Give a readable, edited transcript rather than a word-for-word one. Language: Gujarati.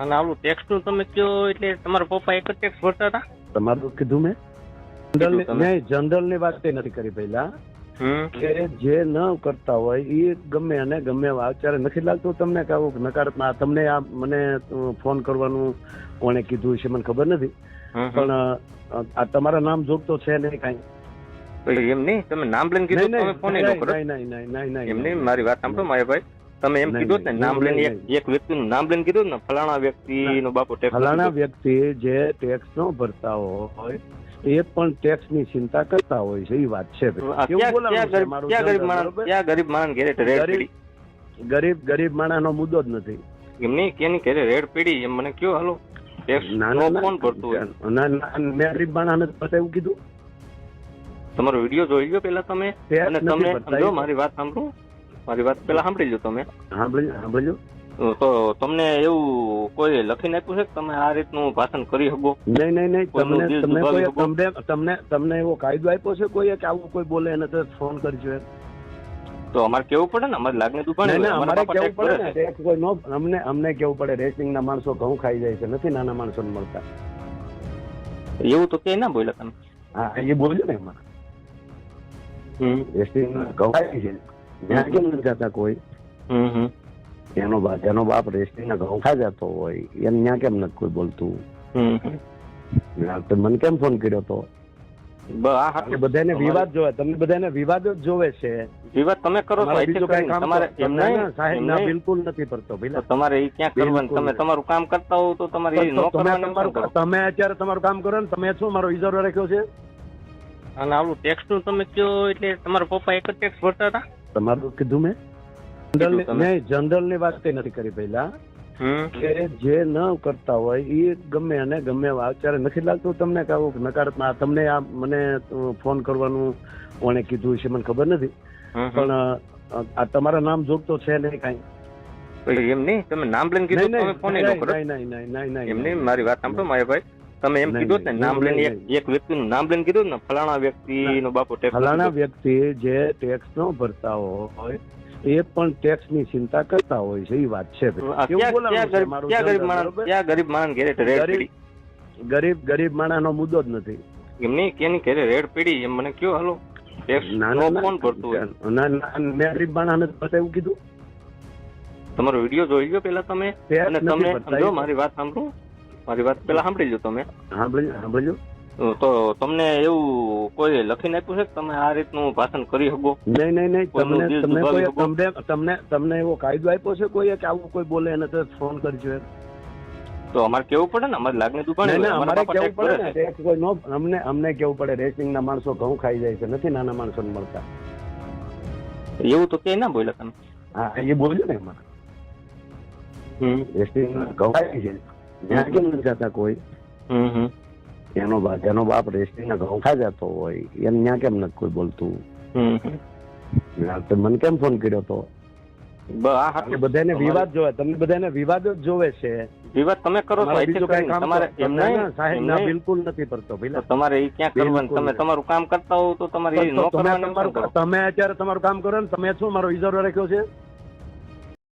અને આવું ટેક્સ નું તમે કયો એટલે તમારા પપ્પા એક જ ટેક્સ ભરતા હતા? તમારું કીધું મેં કીધું તમે? નહીં, જનરલ ની વાત નથી કરી પહેલા કે જે ન કરતા હોય એ ગમે અને ગમે અત્યારે નથી લાગતું તમને કે આવું નકારાત્મક તમને આ મને ફોન કરવાનું કોણે કીધું છે મને ખબર નથી, પણ આ તમારા નામ જોગતો છે નહીં કાંઈ? એમ નહીં, તમે નામ લઈને કીધું તમે ફોન ન કરો. નહીં, એમ નહીં, મારી વાત સાંભળો માયાભાઈ, તમે એમ કીધું ને નામ લઈને એક વ્યક્તિનું નામ લઈને કીધું ને ફલાણા વ્યક્તિનો બાપો ટેક્સ ફલાણા વ્યક્તિ જે ટેક્સ ન ભરતા હોય એ પણ ટેક્સ ની ચિંતા કરતા હોય છે, એ વાત છે. ગરીબ માણસ ઘેરે રેડ પીડી, ગરીબ માણસ નો મુદ્દો જ નથી. એમ નહીં કેની ઘેરે રેડ પીડી એમ મને કયો હાલો ટેક્સ નો ફોન કરતો હોય. મેં ગરીબ માણસ ને બતાવ્યું કીધું, તમારો વિડીયો જોઈ લો પેલા તમે, અને તમે સમજો મારી વાત સાંભળો, મારી વાત પેલા સાંભળી લો તમે. સાંભળજો. તો તમને એવું કોઈ લખીને આપ્યું છે કે તમે આ રીતનું ભાષણ કરી શકો? નહીં, તમને એવો કાયદો આપ્યો છે કોઈ કે આવું કોઈ બોલે એને તો ફોન કરજો એમ? તો અમારે કેવું પડે ને, અમારી લાગણી દુભાણે અમારે કેવું પડે ને, ટેક્સ કોઈ નો અમને કેવું પડે. રેસિંગ ના માણસો ઘઉં ખાઈ જાય છે, નથી નાના માણસો ને મળતા. એવું તો ક્યાંય ના બોલ્યા તમે? હા, એ બોલ્યો ને એમાં રેસિંગ ઘઉં ખાઈ છે ત્યાં કેમ નથી જતા કોઈ? એનો બાપ રેસ્ટિંગ ના ઘઉં ખા જતો હોય એમ ત્યાં કેમ નથી કોઈ બોલતું? મને કેમ ફોન કર્યો તો? બધાને વિવાદ જોવે, તમને બધાને વિવાદ જ જોવે છે. વિવાદ તમે કરો છો, બિલકુલ નથી પડતો. તમારે એ ક્યાં કરવાનું? તમે તમારું કામ કરતા હોવ તો તમારે એ ન કરવાનું. તમે અત્યારે તમારું કામ કરો ને, તમે શું મારો ઇજારો રાખ્યો છે? અને આવું ટેક્સ નું તમે કયો એટલે તમારા પપ્પા એક જ ટેક્સ ભરતા હતા? તમારું કીધું મેં નહીં, જનરલ ની વાત નથી કરી પહેલા કે જે ન કરતા હોય એ ગમે અને ગમે અત્યારે નથી લાગતું તમને કે આવું નકારાત્મક તમને આ મને ફોન કરવાનું કોણે કીધું છે મને ખબર નથી, પણ આ તમારા નામ જોગતો છે નહીં કાંઈ? એમ નહીં, તમે નામ લઈને કીધું તમે ફોન ન કરો. એમ નહીં, મારી વાત સાંભળો માયાભાઈ, તમે એમ કીધું ને નામ લઈને એક વ્યક્તિનું નામ લઈને કીધું ને ફલાણા વ્યક્તિનો બાપો ટેક્સ. ફલાણા વ્યક્તિ જે ટેક્સ ન ભરતા હોય એ પણ ટેક્સ ની ચિંતા કરતા હોય છે, એ વાત છે. ગરીબ માણસ ઘેરે રેડ પીડી, ગરીબ માણસ નો મુદ્દો જ નથી. એમ નહીં કેની ઘેરે રેડ પીડી એમ મને કયો હાલો ટેક્સ નો ફોન કરતો હોય. મેં ગરીબ માણસ ને બતાવ્યું કીધું, તમારો વિડીયો જોઈ લો પેલા તમે, અને તમે સમજો મારી વાત સાંભળો, મારી વાત પેલા સાંભળી લો તમે. સાંભળજો. તો તમને એવું કોઈ લખીને આપ્યું છે કે તમે આ રીતનું ભાષણ કરી શકો? નહીં, તમને એવો કાયદો આપ્યો છે કોઈ કે આવું કોઈ બોલે એને તો ફોન કરજો એમ? તો અમારે કેવું પડે ને, અમારી લાગણી દુભાણે અમારે કેવું પડે ને, ટેક્સ કોઈ નો અમને કેવું પડે. રેસિંગ ના માણસો ઘઉં ખાઈ જાય છે, નથી નાના માણસો ને મળતા. એવું તો ક્યાંય ના બોલ્યા તમે? હા, એ બોલ્યો ને એમાં રેસિંગ ઘઉં ખાઈ છે ત્યાં કેમ નથી જતા કોઈ? એનો બાપ રેસ્ટિંગ ના ઘઉં ખા જતો હોય એમ ત્યાં કેમ નથી કોઈ બોલતું? મને કેમ ફોન કર્યો તો? બધાને વિવાદ જોવે, તમને બધાને વિવાદ જ જોવે છે. વિવાદ તમે કરો છો, બિલકુલ નથી પડતો. તમારે એ ક્યાં કરવાનું? તમે તમારું કામ કરતા હોવ તો તમારે એ ન કરવાનું. તમે અત્યારે તમારું કામ કરો ને, તમે શું મારો ઇજારો રાખ્યો છે?